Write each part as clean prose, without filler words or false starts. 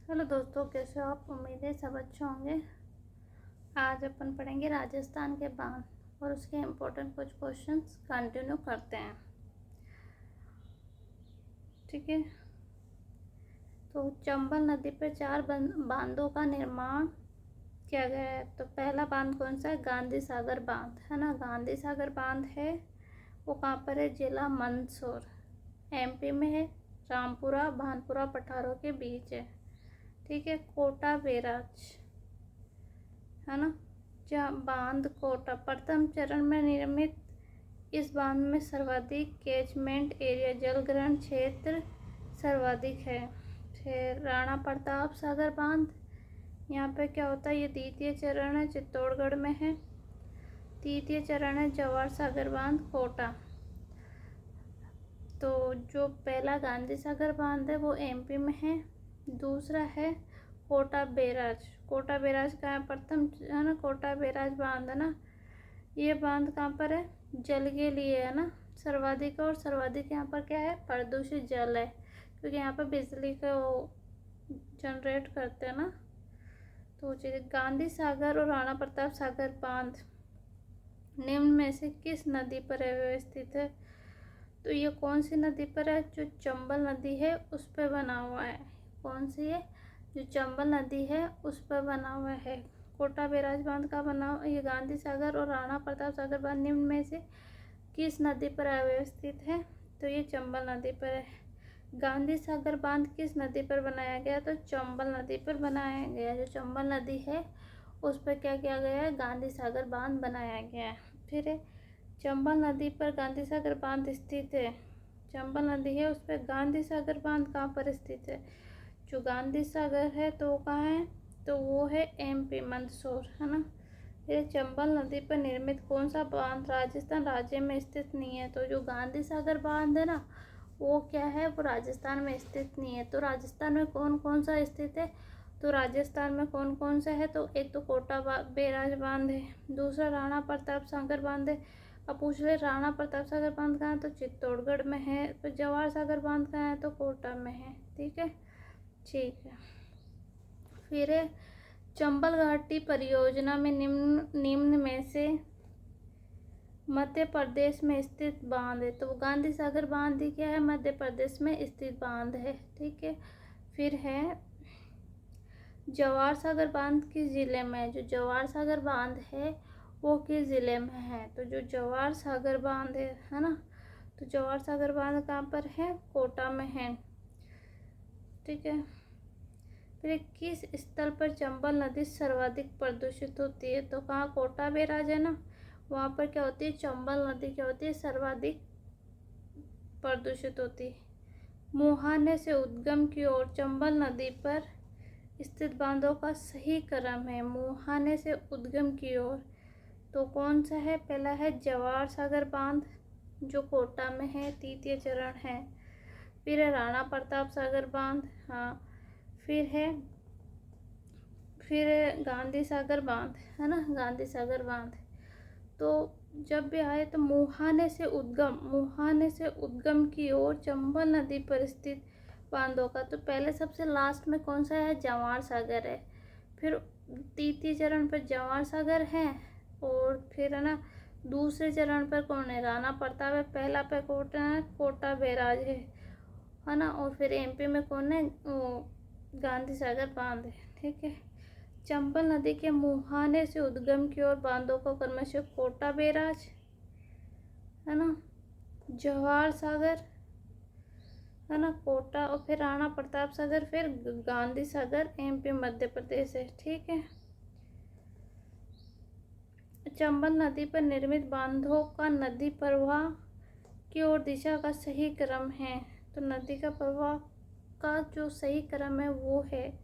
Hello दोस्तों, कैसे हो आप? उम्मीद है सब अच्छे होंगे। आज अपन पढ़ेंगे राजस्थान के बांध और उसके इम्पोर्टेंट कुछ क्वेश्चंस कंटिन्यू करते हैं। ठीक है, तो चंबल नदी पर 4 बांधों का निर्माण किया गया है। तो पहला बांध कौन सा है? गांधी सागर बांध है ना। गांधी सागर बांध है वो कहाँ पर है? जिला मंदसौर, एमपी में है। रामपुरा भानपुरा पठारों के बीच है। ठीक है, कोटा बैराज है ना। बांध कोटा प्रथम चरण में निर्मित इस बांध में सर्वाधिक कैचमेंट एरिया, जल ग्रहण क्षेत्र सर्वाधिक है। फिर राणा प्रताप सागर बांध, यहाँ पे क्या होता है? ये द्वितीय चरण है, चित्तौड़गढ़ में है। तृतीय चरण है जवाहर सागर बांध, कोटा। तो जो पहला गांधी सागर बांध है वो एमपी में है। दूसरा है कोटा बैराज। कोटा बैराज का प्रथम है ना, कोटा बैराज बांध है ना। ये बांध कहाँ पर है? जल के लिए है ना, सर्वाधिक। और सर्वाधिक यहाँ पर क्या है? प्रदूषित जल है, क्योंकि यहाँ पर बिजली को जनरेट करते हैं ना। तो गांधी सागर और राणा प्रताप सागर बांध निम्न में से किस नदी पर व्यवस्थित है? तो ये कौन सी नदी पर है? जो चंबल नदी है उस पर बना हुआ है। कौन सी है? जो चंबल नदी है उस पर बना हुआ है। कोटा बैराज बांध का बना हुआ ये गांधी सागर और राणा प्रताप सागर बांध निम्न में से किस नदी पर अवस्थित है? तो ये चंबल नदी पर है। गांधी सागर बांध किस नदी पर बनाया गया? तो चंबल नदी पर बनाया गया। जो चंबल नदी है उस पर क्या किया गया है? गांधी सागर बांध बनाया गया है। फिर चंबल नदी पर गांधी सागर बांध स्थित है। चंबल नदी है उस पर गांधी सागर बांध कहाँ पर स्थित है? जो गांधी सागर है तो वो कहाँ है? तो वो है एमपी मंदसौर है ना। फिर चंबल नदी पर निर्मित कौन सा बांध राजस्थान राज्य में स्थित नहीं है? तो जो गांधी सागर बांध है ना वो क्या है? वो राजस्थान में स्थित नहीं है। तो राजस्थान में कौन कौन सा स्थित है? तो राजस्थान में कौन कौन सा है? तो एक तो कोटा बैराज बांध है, दूसरा राणा प्रताप सागर बांध है। अब पूछ ले राणा प्रताप सागर बांध कहाँ है? तो चित्तौड़गढ़ में है। तो जवाहर सागर बांध कहाँ है? तो कोटा में है। ठीक है, ठीक है। फिर चंबल घाटी परियोजना में निम्न में से मध्य प्रदेश में स्थित बांध है। तो गांधी सागर बांध ही क्या है? मध्य प्रदेश में स्थित बांध है। ठीक है, फिर है जवाहर सागर बांध किस जिले में है? जो जवाहर सागर बांध है वो किस जिले में है? तो जो जवाहर सागर बांध है ना, तो जवाहर सागर बांध कहाँ पर है? कोटा में है। ठीक है, फिर किस स्थल पर चंबल नदी सर्वाधिक प्रदूषित होती है? तो कहाँ? कोटा बैराज है ना, वहाँ पर क्या होती है? चंबल नदी क्या होती है? सर्वाधिक प्रदूषित होती है। मुहाने से उद्गम की ओर चंबल नदी पर स्थित बांधों का सही क्रम है। मुहाने से उद्गम की ओर तो कौन सा है? पहला है जवाहर सागर बांध जो कोटा में है, तृतीय चरण है। फिर है राणा प्रताप सागर बांध, हाँ। फिर है गांधी सागर बांध है ना, गांधी सागर बांध। तो जब भी आए तो मुहाने से उद्गम की ओर चंबल नदी पर स्थित बांधों का तो पहले सबसे लास्ट में कौन सा है? जवाहर सागर है। फिर तृतीय चरण पर जवाहर सागर है, और फिर है ना दूसरे चरण पर कौन है? राणा प्रताप है। पहला पे कोटा बैराज है ना। और फिर एमपी में कौन है? गांधी सागर बांध है। ठीक है, चंबल नदी के मुहाने से उद्गम की ओर बांधों को क्रमशः कोटा बैराज है ना, जवाहर सागर है ना, कोटा, और फिर राणा प्रताप सागर, फिर गांधी सागर, एमपी मध्य प्रदेश है। ठीक है, चंबल नदी पर निर्मित बांधों का नदी प्रवाह की ओर दिशा का सही क्रम है। तो नदी का प्रवाह का जो सही क्रम है वो है,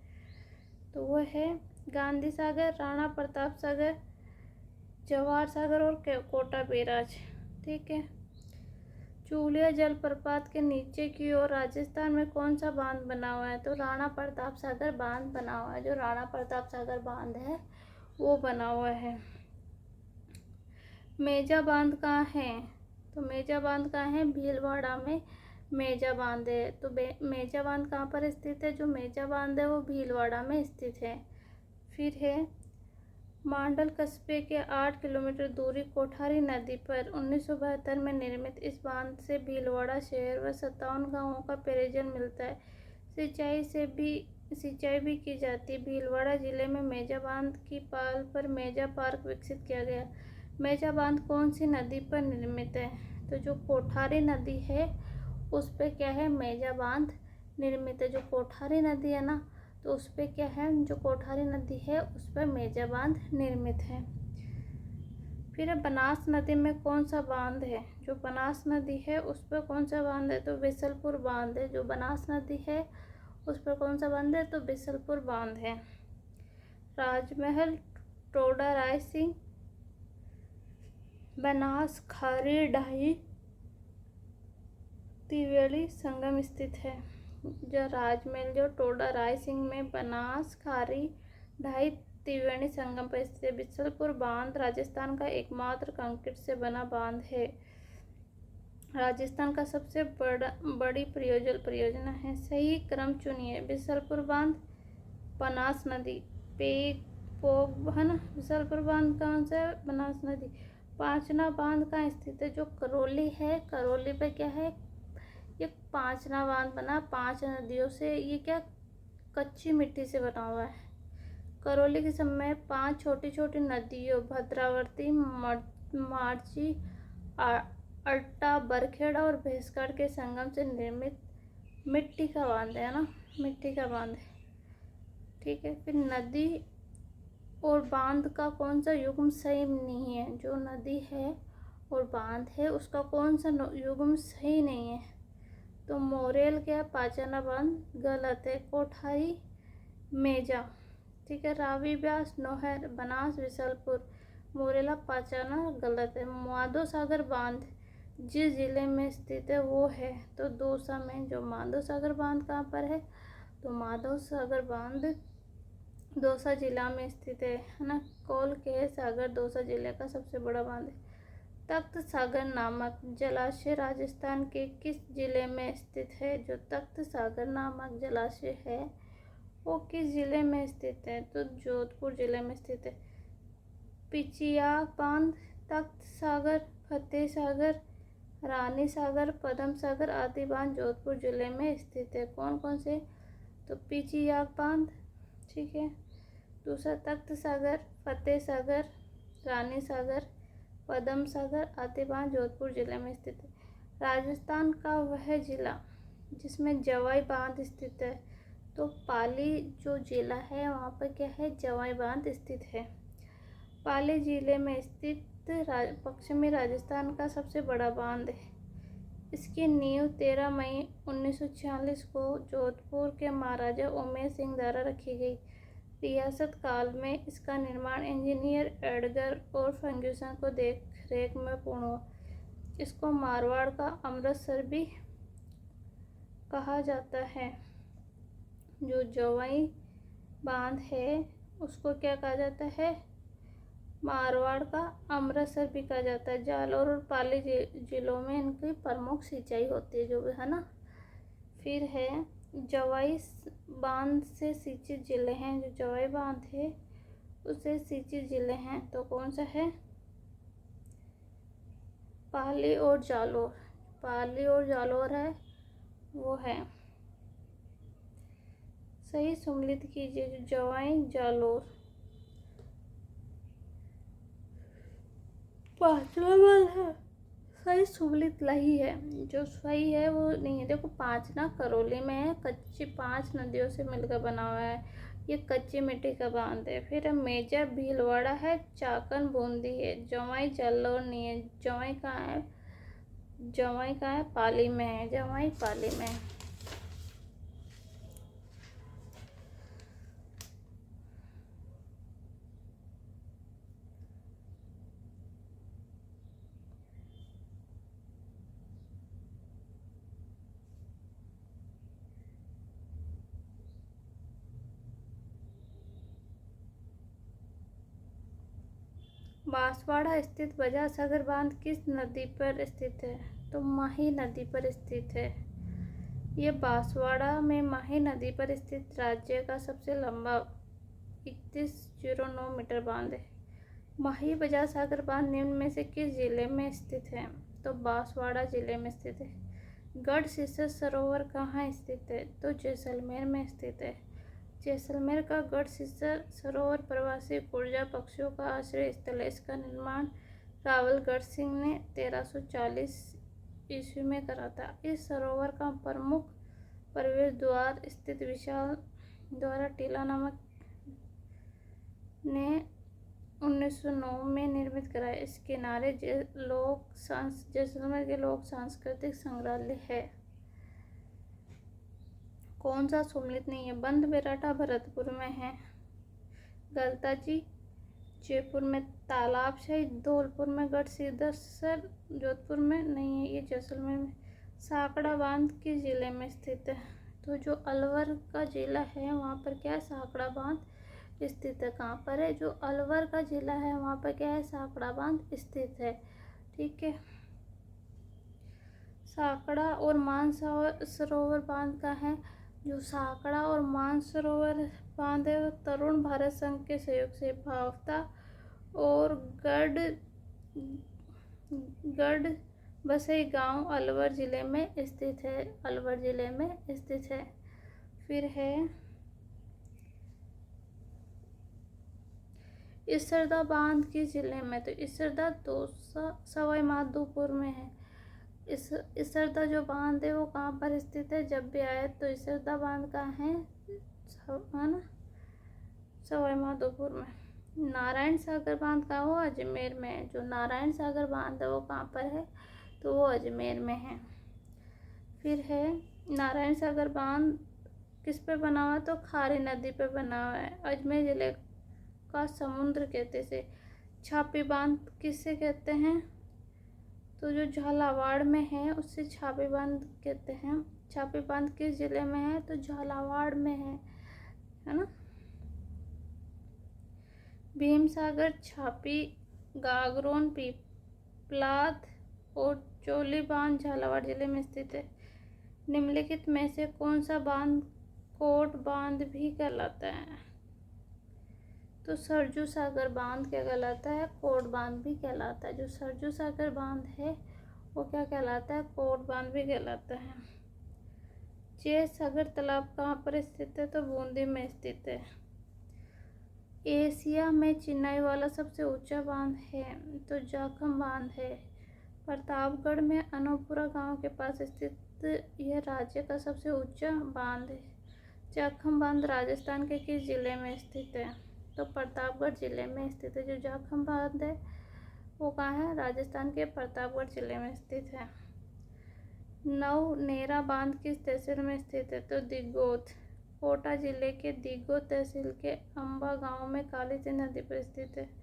तो वो है गांधी सागर, राणा प्रताप सागर, जवाहर सागर और कोटा बैराज। ठीक है, चूलिया जलप्रपात के नीचे की ओर राजस्थान में कौन सा बांध बना हुआ है? तो राणा प्रताप सागर बांध बना हुआ है। जो राणा प्रताप सागर बांध है वो बना हुआ है। मेजा बांध कहाँ है? तो मेजा बांध कहाँ है? भीलवाड़ा में मेजा बांध है। तो मेजा बांध कहाँ पर स्थित है? जो मेजा बांध है वो भीलवाड़ा में स्थित है। फिर है मांडल कस्बे के 8 किलोमीटर दूरी कोठारी नदी पर 1972 में निर्मित इस बांध से भीलवाड़ा शहर व 57 गांवों का पेयजल मिलता है। सिंचाई भी की जाती है। भीलवाड़ा जिले में मेजा बांध की पाल पर मेजा पार्क विकसित किया गया। मेजा बांध कौन सी नदी पर निर्मित है? तो जो कोठारी नदी है उस पे क्या है? मेजा बांध निर्मित है। जो कोठारी नदी है ना, तो उस पे क्या है? जो कोठारी नदी है उस पर मेजा बांध निर्मित है। फिर बनास नदी में कौन सा बांध है? जो बनास नदी है उस पर कौन सा बांध है? तो बिसलपुर बांध है। जो बनास नदी है उस पर कौन सा बांध है? तो बिसलपुर बांध है। राजमहल, टोडा रायसिंह, बनास, खारी, ढाई, त्रिवेणी संगम स्थित है। जो राजमहल जो टोडा रायसिंह में बनास, खारी, ढाई, त्रिवेणी संगम पर स्थित है। बिसलपुर बांध राजस्थान का एकमात्र कंक्रीट से बना बांध है। राजस्थान का सबसे बड़ी परियोजना है। सही क्रम चुनिए। बिसलपुर बांध, बनास नदी, पोग है ना। बिसलपुर बांध कौन सा है? बनास नदी। पांचना बांध कहाँ स्थित है? जो करौली है, करौली पे क्या है? ये पांचना बांध बना 5 नदियों से। ये क्या? कच्ची मिट्टी से बना हुआ है। करौली के समय 5 छोटी छोटी नदियों भद्रावती, मार्ची, अट्टा, बरखेड़ा और भैंसगढ़ के संगम से निर्मित मिट्टी का बांध है ना। मिट्टी का बांध है। ठीक है। फिर नदी और बांध का कौन सा युग्म सही नहीं है? जो नदी है और बांध है उसका कौन सा युग्म सही नहीं है? तो मोरेल क्या? पाचना बांध गलत है। कोठारी, मेजा, ठीक है। रावी, ब्यास, नौहर, बनास, बिसलपुर, मोरेला, पाचाना गलत है। माधो सागर बांध जिस जिले में स्थित है वो है तो दौसा में। जो माधो सागर बांध कहाँ पर है? तो माधो सागर बांध दौसा जिला में स्थित है ना। कोल के सागर दौसा जिले का सबसे बड़ा बांध है। तख्त सागर नामक जलाशय राजस्थान के किस जिले में स्थित है? जो तख्त सागर नामक जलाशय है वो किस जिले में स्थित है? तो जोधपुर जिले में स्थित है। पिचियाक बांध, तख्त सागर, फतेह सागर, रानी सागर, पदम सागर आदि बांध जोधपुर जिले में स्थित है। कौन कौन से? तो पिचियाक बांध, ठीक है। दूसरा तख्त सागर, फतेह सागर, रानी सागर, पदम सागर आदि बांध जोधपुर जिले में स्थित है। राजस्थान का वह जिला जिसमें जवाई बांध स्थित है तो पाली जो जिला है वहाँ पर क्या है? जवाई बांध स्थित है। पाली जिले में स्थित पश्चिमी राजस्थान का सबसे बड़ा बांध है। इसकी नींव 13 मई 1946 को जोधपुर के महाराजा उमेश सिंह द्वारा रखी गई। रियासत काल में इसका निर्माण इंजीनियर एडगर और फर्ग्यूसन को देख रेख में पूर्ण हुआ। इसको मारवाड़ का अमृतसर भी कहा जाता है। जो जवाई बांध है उसको क्या कहा जाता है? मारवाड़ का अमृतसर भी कहा जाता है। जालौर और पाली जिलों में इनकी प्रमुख सिंचाई होती है जो है ना। फिर है जवाई बांध से सिंचित जिले हैं। जो जवाई बांध है उससे सिंचित जिले हैं तो कौन सा है? पाली और जालौर। पाली और जालौर है वो है। सही सम्मिलित कीजिए। जो जवाई, जालौर। पांचवा बांध है सही सम्मिलित नहीं है। जो सही है वो नहीं है। देखो पांचना करौली में है। कच्ची 5 नदियों से मिलकर बना हुआ है। ये कच्ची मिट्टी का बांध है। फिर मेजा भीलवाड़ा है। चाकन बूंदी है। जवाई जालौर नहीं है। जवाई कहाँ है? जवाई कहाँ है? पाली में है। जवाई पाली में है। बांसवाड़ा स्थित बजाज सागर बांध किस नदी पर स्थित है? तो माही नदी पर स्थित है। ये बांसवाड़ा में माही नदी पर स्थित राज्य का सबसे लंबा 3109 मीटर बांध है। माही बजाज सागर बांध निम्न में से किस जिले में स्थित है? तो बांसवाड़ा जिले में स्थित है। गढ़सीसर सरोवर कहाँ स्थित है? तो जैसलमेर में स्थित है। जैसलमेर का गढ़सीसर सरोवर प्रवासी ऊर्जा पक्षियों का आश्रय स्थल है। इसका निर्माण रावल गढ़ सिंह ने 1340 ईस्वी में करा था। इस सरोवर का प्रमुख प्रवेश द्वार स्थित विशाल द्वारा टीला नामक ने 1909 में निर्मित कराया। इस किनारे जैसलमेर के लोक सांस्कृतिक संग्रहालय है। कौन सा सम्मिलित नहीं है? बंद बेराटा भरतपुर में है। गलताजी जयपुर में, तालाब शाही धौलपुर में, गढ़सीसर जोधपुर में नहीं है, ये जैसलमेर में। साकड़ा बांध किस जिले में स्थित है? तो जो अलवर का जिला है वहाँ पर क्या है? साकड़ा बांध स्थित है। कहाँ पर है? जो अलवर का जिला है वहाँ पर क्या है? साकड़ा बांध स्थित है। ठीक है। साकड़ा और मानसरोवर बांध का है? जो साकड़ा और मानसरोवर बांध है वो तरुण भारत संघ के सहयोग से भावता और गढ़ बसई गांव अलवर जिले में स्थित है। अलवर जिले में स्थित है। फिर है इसरदा बांध किस जिले में? तो इसरदा दौसा सवाई माधोपुर में है। इसरदा जो बांध है वो कहाँ पर स्थित है? जब भी आए तो इसरदा बांध कहाँ है ना? सवाई माधोपुर में। नारायण सागर बांध कहाँ? वो अजमेर में है। जो नारायण सागर बांध है वो कहाँ पर है? तो वो अजमेर में है। फिर है नारायण सागर बांध किस पे बना हुआ है? तो खारी नदी पे बना हुआ है। अजमेर जिले का समुद्र कहते से। छापी बांध किससे कहते हैं? तो जो झालावाड़ में है उससे छापी बांध कहते हैं। छापी बांध किस जिले में है? तो झालावाड़ में है ना। भीमसागर, छापी, गागरोन, पीपलाद और चोली बांध झालावाड़ जिले में स्थित है। निम्नलिखित में से कौन सा बांध कोट बांध भी कहलाता है? तो सरजू सागर बांध क्या कहलाता है? कोट बांध भी कहलाता है। जो सरजू सागर बांध है वो क्या कहलाता है? कोट बांध भी कहलाता है। जय सागर तालाब कहाँ पर स्थित है? तो बूंदी में स्थित है। एशिया में चिनाई वाला सबसे ऊंचा बांध है? तो जाखम बांध है। प्रतापगढ़ में अनूपपुरा गांव के पास स्थित यह राज्य का सबसे ऊंचा बांध है। जाखम बांध राजस्थान के किस जिले में स्थित है? तो प्रतापगढ़ जिले में स्थित है। जो जाखम बांध है वो कहाँ है? राजस्थान के प्रतापगढ़ जिले में स्थित है। नवनेरा बांध किस तहसील में स्थित है? तो दिगोत। कोटा जिले के दिगोत तहसील के अंबा गांव में काली सिंध नदी पर स्थित है।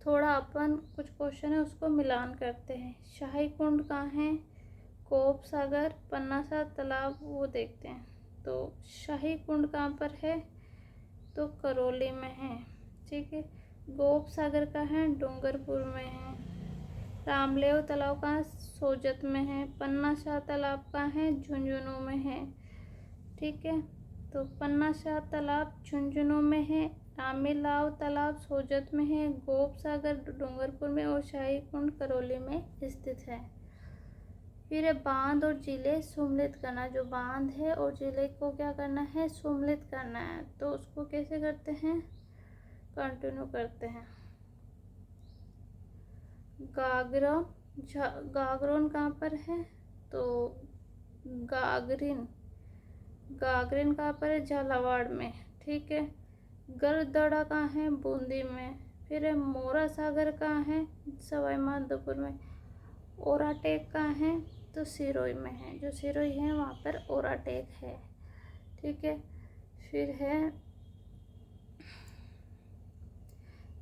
थोड़ा अपन कुछ क्वेश्चन है उसको मिलान करते हैं। शाही कुंड कहाँ है? कोप सागर, पन्ना सात तालाब, वो देखते हैं। तो शाही कुंड कहाँ पर है? तो करौली में है। ठीक है। गोप सागर का है? डूंगरपुर में है। रामलेव तालाब का सोजत में है। पन्ना शाह तालाब का है? झुंझुनू में है। ठीक है। तो पन्ना शाह तालाब झुंझुनू में है, रामलाव तालाब सोजत में है, गोप सागर डूंगरपुर में और शाही कुंड करौली में स्थित है। फिर बांध और जिले सम्मिलित करना। जो बांध है और जिले को क्या करना है? सम्मिलित करना है। तो उसको कैसे करते हैं? कंटिन्यू करते हैं। गागरोन कहाँ पर है? तो गागरिन कहाँ पर है? झालावाड़ में। ठीक है। गरदड़ा कहाँ है? बूंदी में। फिर है मोरा सागर कहाँ है? सवाई माधोपुर में। ओराटेक कहाँ है? तो सिरोही में है। जो सिरोही है वहाँ पर ओराटेक है। ठीक है। फिर है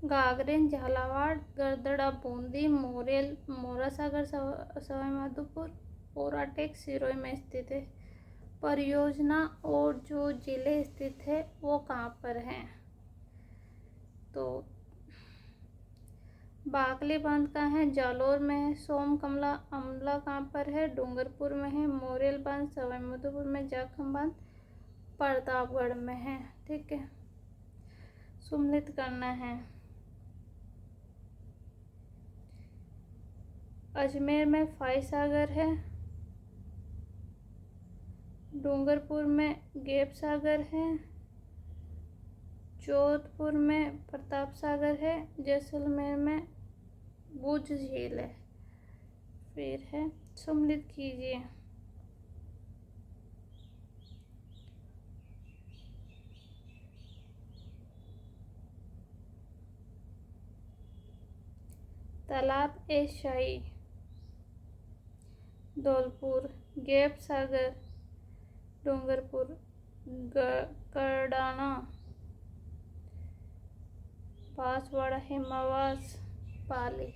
गागरेन झालावाड़, गरदड़ा बूंदी, मोरेल मोरा सागर सवाई माधोपुर, ओराटेक सिरोही में स्थित है। परियोजना और जो जिले स्थित है वो कहाँ पर हैं? तो बाकली बांध कहाँ है? जालोर में है। सोम कमला अमला कहाँ पर है? डूंगरपुर में है। मोरेल बांध सवाईमाधोपुर में। जाखम बांध प्रतापगढ़ में है। ठीक है, सम्मिलित करना है। अजमेर में फाई सागर है। डूंगरपुर में गेप सागर है। जोधपुर में प्रताप सागर है। जैसलमेर में बुझ झील है। फिर है, सम्मिलित कीजिए। तालाब ए शाही धौलपुर। गेप सागर डूंगरपुर। करडाना बांसवाड़ा हिमावास पाली।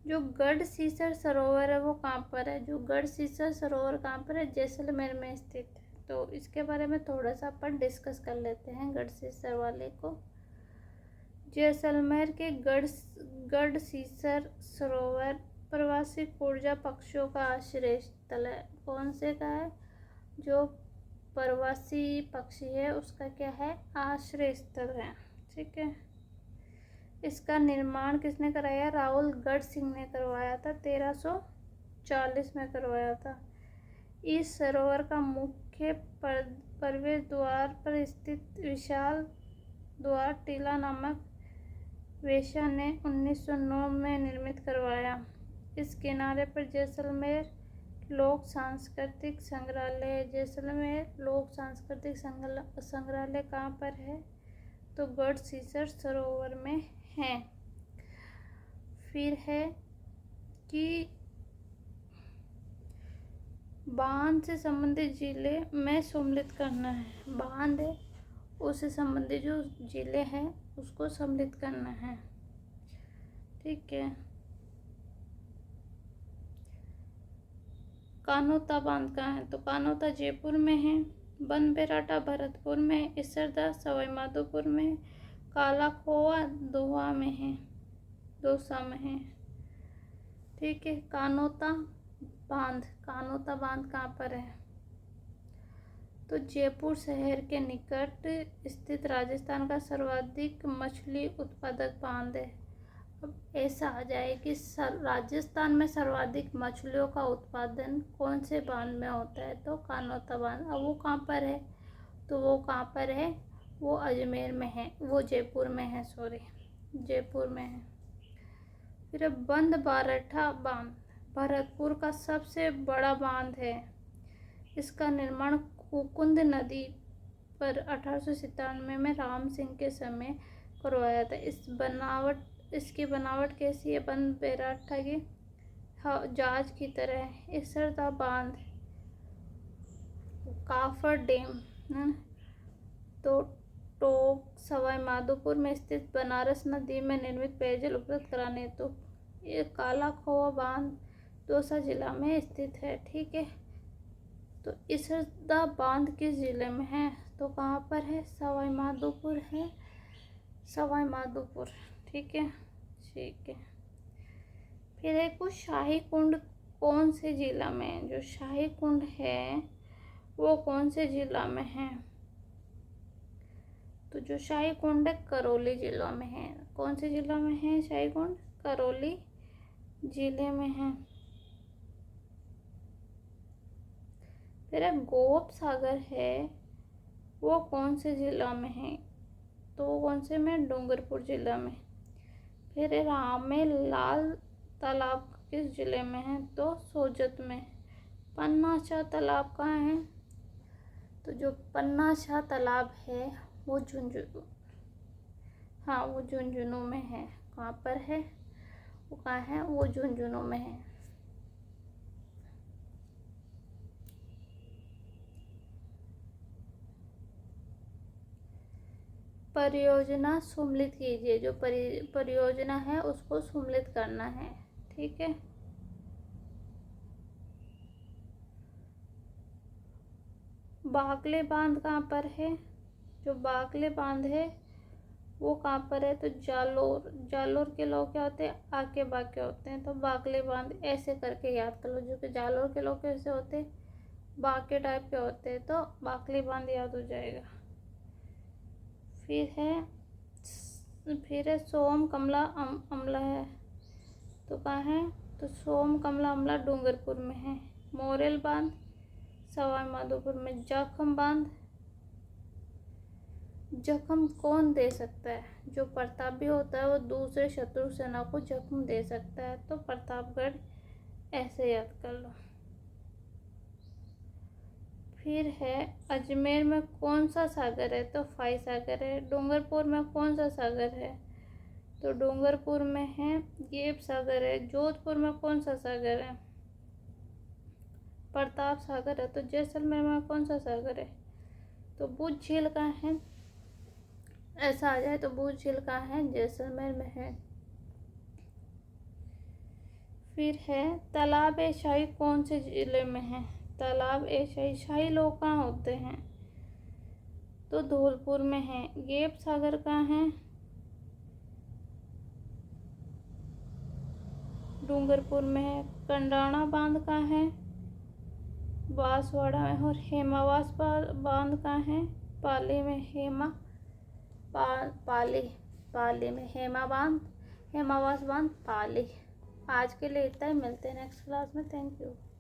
जो गढ़सीसर सरोवर है वो कहाँ पर है? जो गढ़सीसर सरोवर कहाँ पर है? जैसलमेर में स्थित है। तो इसके बारे में थोड़ा सा अपन डिस्कस कर लेते हैं गढ़सीसर वाले को। जैसलमेर के गढ़सीसर सरोवर प्रवासी ऊर्जा पक्षियों का आश्रय स्थल है। कौन से का है? जो प्रवासी पक्षी है उसका क्या है? आश्रय स्थल है। ठीक है, इसका निर्माण किसने कराया? राहुल गढ़ सिंह ने करवाया था। 1340 में करवाया था। इस सरोवर का मुख्य प्रवेश द्वार पर स्थित विशाल द्वार टीला नामक वेश्या ने 1909 में निर्मित करवाया। इस किनारे पर जैसलमेर लोक सांस्कृतिक संग्रहालय। जैसलमेर लोक सांस्कृतिक संग्रहालय कहाँ पर है? तो गढ़सीसर सरोवर में है। फिर है कि बांध से संबंधित जिले में सम्मिलित करना है। बांध है उससे संबंधित जो जिले हैं उसको सम्मिलित करना है। ठीक है, कानोता बांध कहाँ है? तो कानोता जयपुर में है। बनबेराटा भरतपुर में। इसरदा सवाईमाधोपुर में। काला खोआ दोहा में है, दौसा में है। ठीक है, कानोता बांध कहाँ पर है? तो जयपुर शहर के निकट स्थित राजस्थान का सर्वाधिक मछली उत्पादक बांध है। अब ऐसा आ जाए कि राजस्थान में सर्वाधिक मछलियों का उत्पादन कौन से बांध में होता है? तो कानोता बांध। अब वो कहाँ पर है? तो वो कहाँ पर है? वो अजमेर में है। वो जयपुर में है, सॉरी, जयपुर में है। फिर बंद बारठा बांध भरतपुर का सबसे बड़ा बांध है। इसका निर्माण कुकुंद नदी पर 1897 में राम सिंह के समय करवाया था। इसकी बनावट कैसी है? बंद बेराठा की जहाज की तरह है। इसरदा बांध काफर डैम तो टोक सवाईमाधोपुर में स्थित बनारस नदी में निर्मित पेयजल उपलब्ध कराने। तो ये काला खोआ बांध दौसा जिला में स्थित है। ठीक है, तो इसरदा बांध किस जिले में है? तो कहाँ पर है? सवाईमाधोपुर है, सवाईमाधोपुर। ठीक है, ठीक है। फिर एक वो शाही कुंड कौन से जिला में है? जो शाही कुंड है वो कौन से जिला में है? तो जो शाही कुंड है करौली जिला में है। कौन से जिला में है शाही कुंड? करौली जिले में है। फिर गोप सागर है वो कौन से जिला में है? तो वो कौन से में? डूंगरपुर जिला में। फिर रामे लाल तालाब किस जिले में है? तो सोजत में। पन्नाचा तालाब कहाँ है? तो जो पन्ना शाह तालाब है वो झुंझुनू, हाँ वो झुंझुनू में है। कहाँ पर है? वो कहाँ है? वो झुंझुनू में है। परियोजना सम्मिलित कीजिए। जो परियोजना है उसको सम्मिलित करना है। ठीक है। बाकले बांध कहाँ पर है? जो बाकले बांध है वो कहाँ पर है? तो जालोर। जालोर के लोग क्या होते हैं? आके बाके होते हैं। तो बाकले बांध ऐसे करके याद कर लो। जो कि जालोर के लोग कैसे होते हैं? बाके टाइप के होते हैं। तो बाकले बांध याद हो जाएगा। फिर है सोम कमला अमला है। तो कहाँ है? तो सोम कमला अमला डूंगरपुर में है। मोरेल बांध सवाई माधोपुर में। जखम बांध, जख्म कौन दे सकता है? जो प्रतापी होता है वो दूसरे शत्रु सेना को जख्म दे सकता है। तो प्रतापगढ़ ऐसे याद कर लो। फिर है अजमेर में कौन सा सागर है? तो फाई सागर है। डूंगरपुर में कौन सा सागर है? तो डूंगरपुर में है गेप सागर है। जोधपुर में कौन सा सागर है? प्रताप सागर है। तो जैसलमेर में कौन सा सागर है? तो भुज झील का है। ऐसा आ जाए तो भुज झील का है? जैसलमेर में है। फिर है तालाब ए शाही कौन से जिले में है? तालाब ए शाही, शाही लोग कहाँ होते हैं? तो धौलपुर में है। गेप सागर कहाँ है? डूंगरपुर में है। कंडाणा बांध कहाँ है? बांसवाड़ा में। और हेमावास बांध कहाँ है? पाली में। पाली में हेमावास बांध पाली। आज के लिए इतना ही। मिलते हैं नेक्स्ट क्लास में। Thank you.